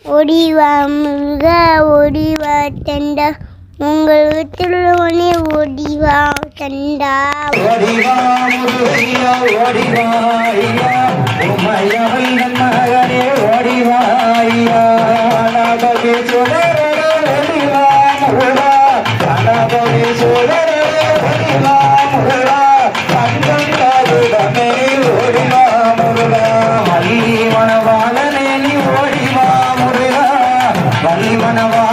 ஓடிவா முருகா ஓடிவா தண்டா உங்கள் வீட்டிலுள்ளவனே ஓடிவா தண்டா ஓடிவா முருகையா ஓடிவா ஐயா உமையவள் மகனே ஓடிவா ஐயா அனாபகி சுடரே ஓடிவா முருகா அனாபகி சுடரே ஓடிவா முருகா கண்கண்டாருடனே ஓடிவா முருகா வள்ளி மணவாளனே நீ ஓடிவா முருகா வள்ளி மணவா